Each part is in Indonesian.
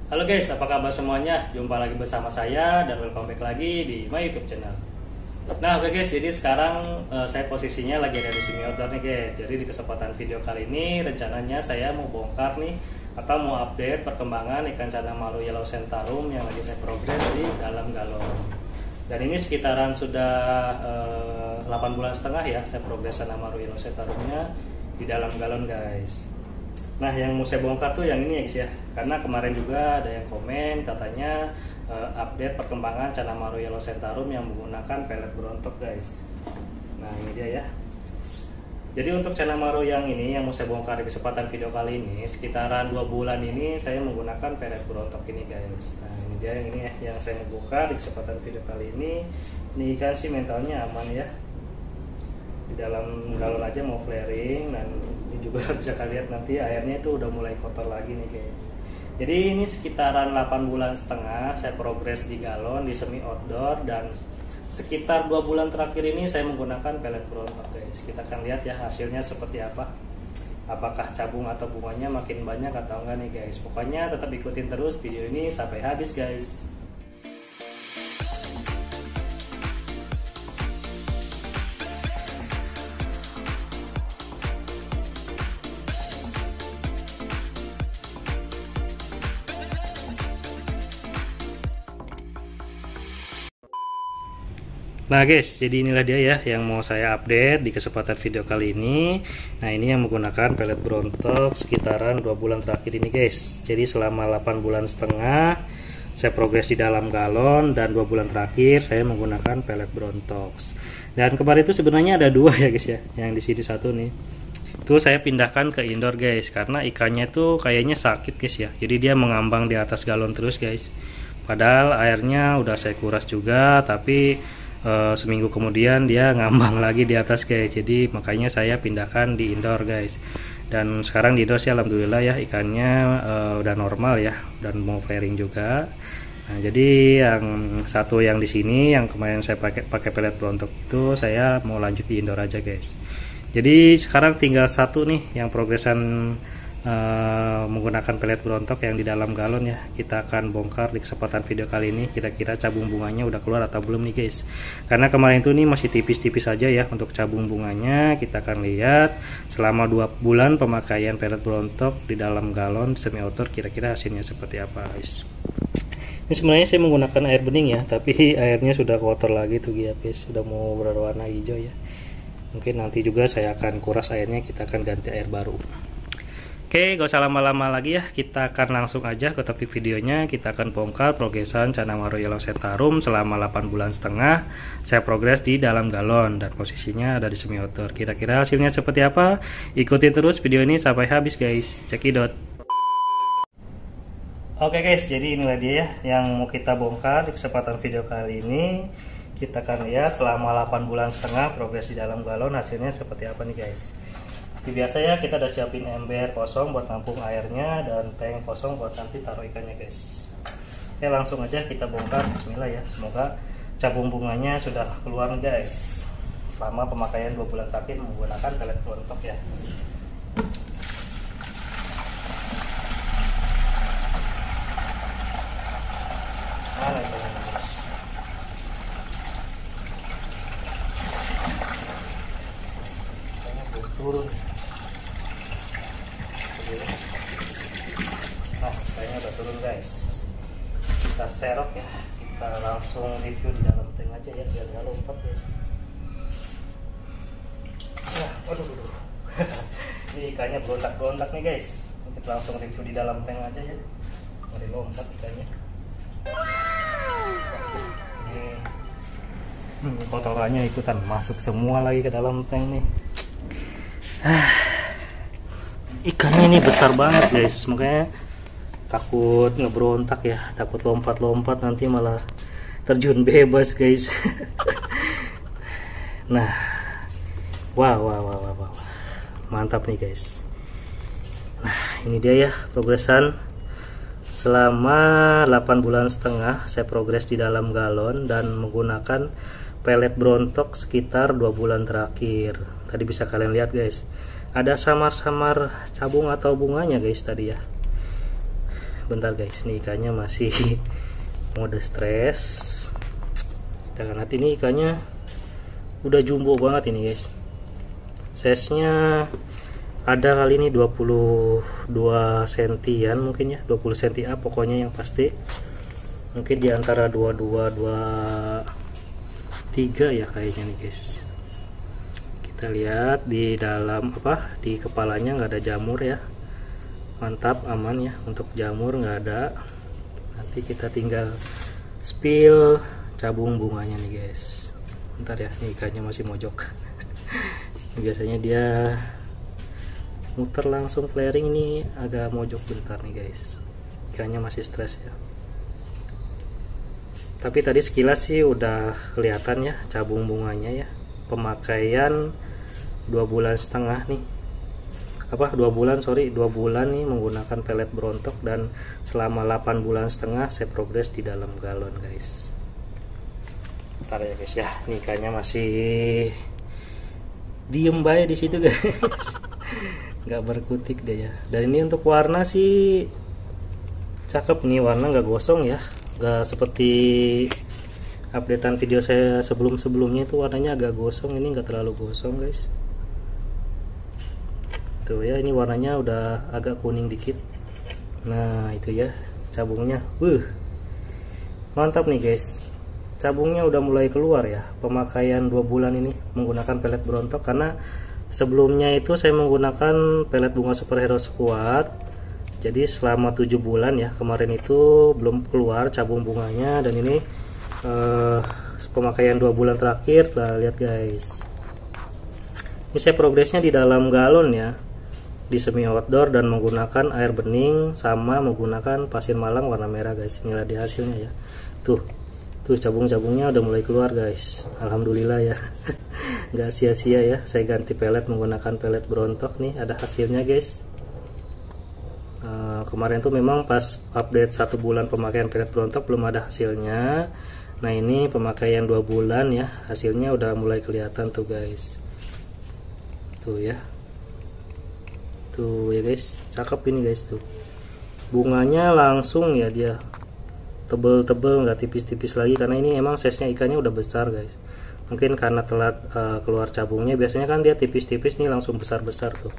Halo guys, apa kabar semuanya? Jumpa lagi bersama saya dan welcome back lagi di my YouTube channel. Nah, oke guys, jadi sekarang saya posisinya lagi ada di sini outdoor nih guys. Jadi di kesempatan video kali ini rencananya saya mau bongkar nih atau mau update perkembangan ikan cana malu yellow centarum yang lagi saya progres di dalam galon. Dan ini sekitaran sudah 8 bulan setengah ya saya progres cana malu yellow centarumnya di dalam galon guys. Nah, yang mau saya bongkar tuh yang ini ya guys ya, karena kemarin juga ada yang komen katanya update perkembangan cana maru yellow centarum yang menggunakan pelet berontok guys. Nah, ini dia ya. Jadi untuk cana maru yang ini yang mau saya bongkar di kesempatan video kali ini, sekitaran 2 bulan ini saya menggunakan pelet berontok ini guys. Nah, ini dia yang ini ya, yang saya mau bongkar di kesempatan video kali ini. Ini ikan sih mentalnya aman ya, di dalam galon aja mau flaring, dan ini juga bisa kalian lihat nanti airnya itu udah mulai kotor lagi nih guys. Jadi ini sekitaran 8 bulan setengah saya progres di galon di semi outdoor, dan sekitar 2 bulan terakhir ini saya menggunakan pelet berontok guys. Kita akan lihat ya hasilnya seperti apa, apakah cabung atau bunganya makin banyak atau enggak nih guys. Pokoknya tetap ikutin terus video ini sampai habis guys. Nah guys, jadi inilah dia ya yang mau saya update di kesempatan video kali ini. Nah, ini yang menggunakan pelet berontok sekitaran 2 bulan terakhir ini guys. Jadi selama 8 bulan setengah saya progres di dalam galon, dan 2 bulan terakhir saya menggunakan pelet berontok. Dan kemarin itu sebenarnya ada 2 ya guys ya, yang di sini 1 nih. Itu saya pindahkan ke indoor guys, karena ikannya tuh kayaknya sakit guys ya. Jadi dia mengambang di atas galon terus guys. Padahal airnya udah saya kuras juga, tapi seminggu kemudian dia ngambang lagi di atas guys. Jadi makanya saya pindahkan di indoor guys. Dan sekarang di indoor sih alhamdulillah ya ikannya udah normal ya, dan mau flaring juga. Nah, jadi yang satu yang di sini yang kemarin saya pakai pelet berontok itu saya mau lanjut di indoor aja guys. Jadi sekarang tinggal 1 nih yang progresan menggunakan pelet berontok yang di dalam galon ya. Kita akan bongkar di kesempatan video kali ini, kira-kira cabung bunganya udah keluar atau belum nih guys. Karena kemarin tuh nih masih tipis-tipis aja ya untuk cabung bunganya. Kita akan lihat selama 2 bulan pemakaian pelet berontok di dalam galon semi outdoor, kira-kira hasilnya seperti apa guys. Ini sebenarnya saya menggunakan air bening ya, tapi airnya sudah kotor lagi tuh ya guys, sudah mau berwarna hijau ya. Mungkin nanti juga saya akan kuras airnya, kita akan ganti air baru. Oke, gak usah lama-lama lagi ya, kita akan langsung aja ke topik videonya. Kita akan bongkar progresan cana maru yellow centarum selama 8 bulan setengah saya progres di dalam galon, dan posisinya ada di semi outdoor. Kira-kira hasilnya seperti apa? Ikutin terus video ini sampai habis guys, cekidot. Oke guys, jadi inilah dia ya yang mau kita bongkar di kesempatan video kali ini. Kita akan lihat selama 8 bulan setengah progres di dalam galon hasilnya seperti apa nih guys. Biasa ya, kita udah siapin ember kosong buat nampung airnya, dan tank kosong buat nanti taruh ikannya guys. Oke, langsung aja kita bongkar. Bismillah ya, semoga cabung bunganya sudah keluar guys selama pemakaian 2 bulan terakhir menggunakan pelet berontok ya. Mana ikannya guys? Ikannya belum turun. Nah, kayaknya udah turun guys. Kita serok ya, kita langsung review di dalam tank aja ya, biar nggak lompat guys. Nah, waduh. Ini ikannya berontak-berontak nih guys. Kita langsung review di dalam tank aja ya, nggak lompat ikannya. Ini kotorannya ikutan masuk semua lagi ke dalam tank nih. Ikannya ini besar banget guys, makanya takut ngebrontak ya, takut lompat-lompat nanti malah terjun bebas guys. Nah, wow, mantap nih guys. Nah, ini dia ya progresan selama 8 bulan setengah saya progres di dalam galon dan menggunakan pelet berontok sekitar 2 bulan terakhir. Tadi bisa kalian lihat guys, ada samar-samar cabung atau bunganya guys tadi ya. bentar guys, nih ikannya masih mode stres. Kita akan lihat ini ikannya udah jumbo banget ini guys. Size-nya ada kali ini 22 sentian mungkin ya, 20 cm pokoknya yang pasti. Mungkin di antara 22 23 ya kayaknya nih guys. Kita lihat di dalam di kepalanya nggak ada jamur ya. Mantap, aman ya, untuk jamur nggak ada. Nanti kita tinggal spill cabung bunganya nih guys. Bentar ya, ini ikannya masih mojok. Biasanya dia muter langsung flaring, ini agak mojok bentar nih guys. Ikannya masih stres ya. Tapi tadi sekilas sih udah kelihatan ya cabung bunganya ya. Pemakaian 2,5 bulan nih. 2 bulan nih menggunakan pelet berontok, dan selama 8,5 bulan saya progres di dalam galon guys. Bentar ya guys ya, ini ikannya masih diem baik di situ guys. Nggak berkutik deh ya. Dan ini untuk warna sih cakep nih, warna nggak gosong ya, nggak seperti updatean video saya sebelumnya itu warnanya agak gosong. Ini nggak terlalu gosong guys. Tuh ya, ini warnanya udah agak kuning dikit. Nah itu ya cabungnya, mantap nih guys. Cabungnya udah mulai keluar ya. Pemakaian 2 bulan ini menggunakan pelet berontok, karena sebelumnya itu saya menggunakan pelet bunga superhero squad. Jadi selama 7 bulan ya, kemarin itu belum keluar cabung bunganya. Dan ini pemakaian 2 bulan terakhir. Nah, lihat guys, ini saya progresnya di dalam galon ya, di semi outdoor, dan menggunakan air bening sama menggunakan pasir malang warna merah guys. Inilah dia hasilnya ya. Tuh cabung-cabungnya udah mulai keluar guys. Alhamdulillah ya. Nggak sia-sia ya saya ganti pelet menggunakan pelet berontok. Nih ada hasilnya guys. Kemarin tuh memang pas update 1 bulan pemakaian pelet berontok belum ada hasilnya. Nah ini pemakaian 2 bulan ya, hasilnya udah mulai kelihatan tuh guys. Tuh ya guys, cakep ini guys. Tuh bunganya langsung ya, dia tebel-tebel, nggak tipis-tipis lagi, karena ini emang size nya ikannya udah besar guys. Mungkin karena telat keluar cabungnya, biasanya kan dia tipis-tipis, nih langsung besar-besar tuh.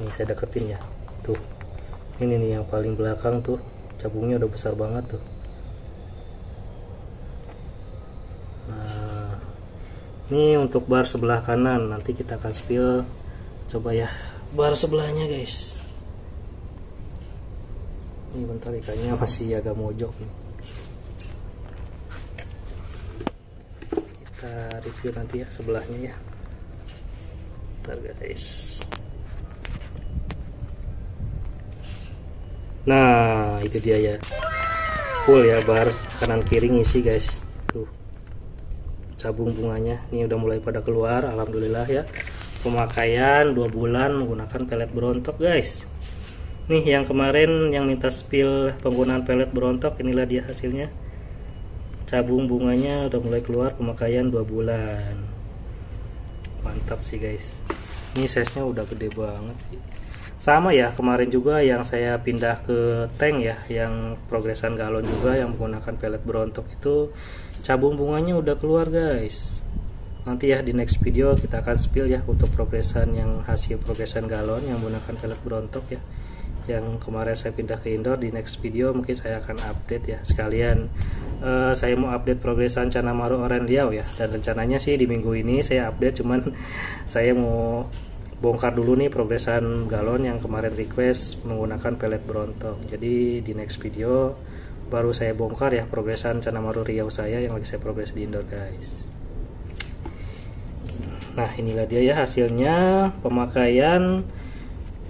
Nih saya deketin ya, tuh ini nih yang paling belakang tuh cabungnya udah besar banget tuh. Nah ini untuk bar sebelah kanan, nanti kita akan spill. Coba ya bar sebelahnya guys. Ini bentar, ikannya masih agak mojok nih. Kita review nanti ya sebelahnya ya. Bentar guys. Nah itu dia ya, full ya, bar kanan kiri ngisi guys. Tuh cabung bunganya ini udah mulai pada keluar, alhamdulillah ya. Pemakaian 2 bulan menggunakan pelet berontok guys. Nih yang kemarin yang minta spill penggunaan pelet berontok, inilah dia hasilnya. Cabung bunganya udah mulai keluar, pemakaian 2 bulan. Mantap sih guys. Ini size nya udah gede banget sih. Sama ya kemarin juga yang saya pindah ke tank ya, yang progresan galon juga yang menggunakan pelet berontok itu, cabung bunganya udah keluar guys. Nanti ya di next video kita akan spill ya untuk progresan yang hasil progresan galon yang menggunakan pelet berontok ya. Yang kemarin saya pindah ke indoor, di next video mungkin saya akan update ya. Sekalian saya mau update progresan Canamaru Oren Liao ya. Dan rencananya sih di minggu ini saya update, cuman saya mau bongkar dulu nih progresan galon yang kemarin request menggunakan pelet berontok. Jadi di next video baru saya bongkar ya progresan Canamaru Riau saya yang lagi saya progres di indoor guys. Nah inilah dia ya hasilnya, pemakaian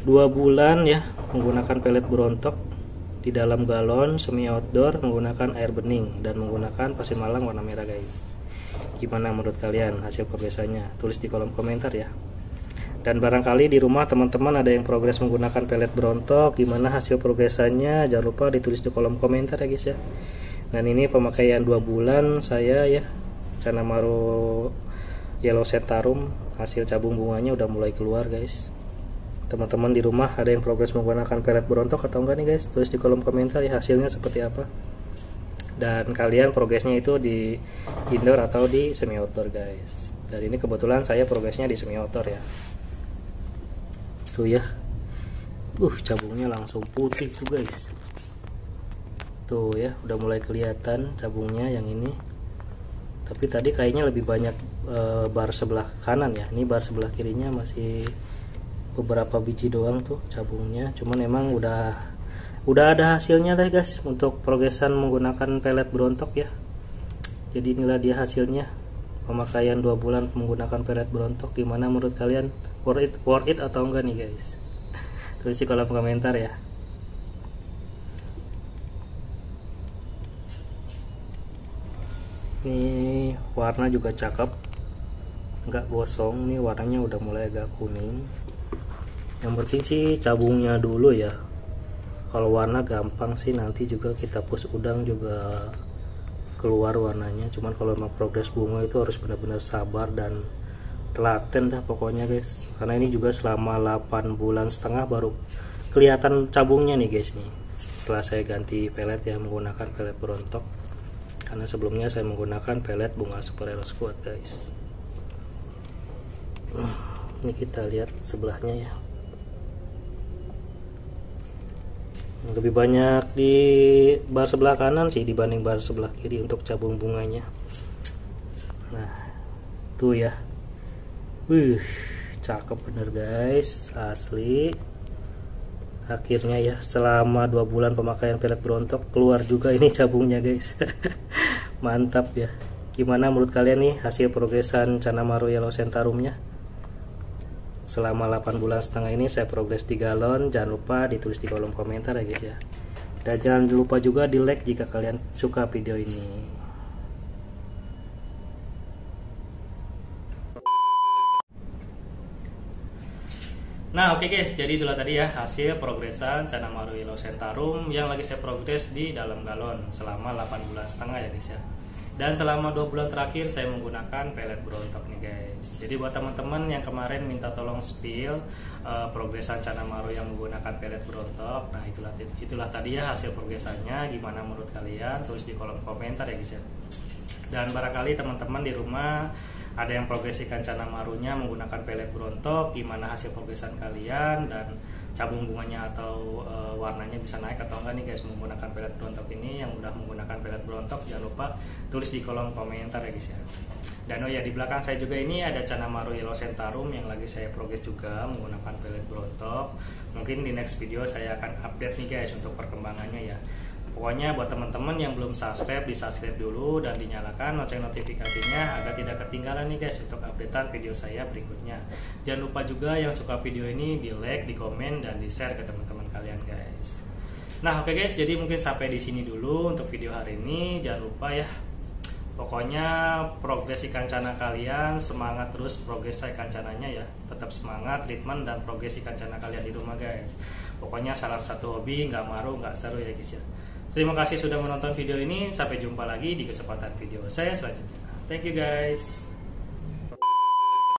2 bulan ya menggunakan pelet berontok di dalam galon semi outdoor menggunakan air bening dan menggunakan pasir malang warna merah guys. Gimana menurut kalian hasil progresannya? Tulis di kolom komentar ya. Dan barangkali di rumah teman-teman ada yang progres menggunakan pelet berontok, gimana hasil progresannya? Jangan lupa ditulis di kolom komentar ya guys ya. Dan ini pemakaian 2 bulan saya ya, Canamaru Yellow Centarum, hasil cabung bunganya udah mulai keluar guys. teman-teman di rumah ada yang progres menggunakan pelet berontok atau enggak nih guys, tulis di kolom komentar ya hasilnya seperti apa, dan kalian progresnya itu di indoor atau di semi outdoor guys. Dan ini kebetulan saya progresnya di semi outdoor ya. Tuh ya, cabungnya langsung putih tuh guys. Tuh ya, udah mulai kelihatan cabungnya yang ini. Tapi tadi kayaknya lebih banyak bar sebelah kanan ya. Ini bar sebelah kirinya masih beberapa biji doang tuh cabungnya. Cuman emang udah ada hasilnya deh guys untuk progresan menggunakan pelet berontok ya. Jadi inilah dia hasilnya pemakaian 2 bulan menggunakan pelet berontok. Gimana menurut kalian, worth it atau enggak nih guys? Tulis di kolom komentar ya. Ini warna juga cakep, nggak gosong. Nih warnanya udah mulai agak kuning. Yang penting sih cabungnya dulu ya. Kalau warna gampang sih, nanti juga kita push udang juga keluar warnanya. Cuman kalau memang progres bunga itu harus benar-benar sabar dan telaten dah pokoknya guys. Karena ini juga selama 8,5 bulan baru kelihatan cabungnya nih guys nih. Setelah saya ganti pelet ya menggunakan pelet berontok. Karena sebelumnya saya menggunakan pelet bunga super hero squad guys. Ini kita lihat sebelahnya ya. Lebih banyak di bar sebelah kanan sih dibanding bar sebelah kiri untuk cabung bunganya. Nah, tuh ya. Cakep bener guys, asli. Akhirnya ya selama 2 bulan pemakaian pelet berontok keluar juga ini cabungnya guys. Mantap ya. Gimana menurut kalian nih hasil progresan Canamaru Yellow Centarumnya? Selama 8,5 bulan ini saya progres di galon. Jangan lupa ditulis di kolom komentar ya guys ya. Dan jangan lupa juga di like jika kalian suka video ini. Nah oke guys, jadi itulah tadi ya hasil progresan Canamaru Yellow Centarum yang lagi saya progres di dalam galon selama 8,5 bulan ya guys ya. Dan selama 2 bulan terakhir saya menggunakan pelet berontok nih guys. Jadi buat teman-teman yang kemarin minta tolong spill progresan Canamaru yang menggunakan pelet berontok, nah itulah tadi ya hasil progresannya. Gimana menurut kalian? Tulis di kolom komentar ya guys ya. Dan barangkali teman-teman di rumah ada yang progres ikan Canamarunya menggunakan pelet berontok, gimana hasil progresan kalian, dan cabung bunganya atau warnanya bisa naik atau enggak nih guys menggunakan pelet berontok ini. Yang udah menggunakan pelet berontok jangan lupa tulis di kolom komentar ya guys ya. Dan oh ya, di belakang saya juga ini ada Canamaru Yellow Centarum yang lagi saya progres juga menggunakan pelet berontok. Mungkin di next video saya akan update nih guys untuk perkembangannya ya. Pokoknya buat teman-teman yang belum subscribe, di subscribe dulu dan dinyalakan lonceng notifikasinya agar tidak ketinggalan nih guys untuk updatean video saya berikutnya. Jangan lupa juga yang suka video ini di like, di komen, dan di share ke teman-teman kalian guys. Nah oke guys, jadi mungkin sampai di sini dulu untuk video hari ini. Jangan lupa ya, pokoknya progres ikan cana kalian, semangat terus progres ikan cananya ya. Tetap semangat treatment dan progres ikan cana kalian di rumah guys. Pokoknya salam satu hobi, nggak maru, nggak seru ya guys ya. Terima kasih sudah menonton video ini. Sampai jumpa lagi di kesempatan video saya selanjutnya. Thank you guys.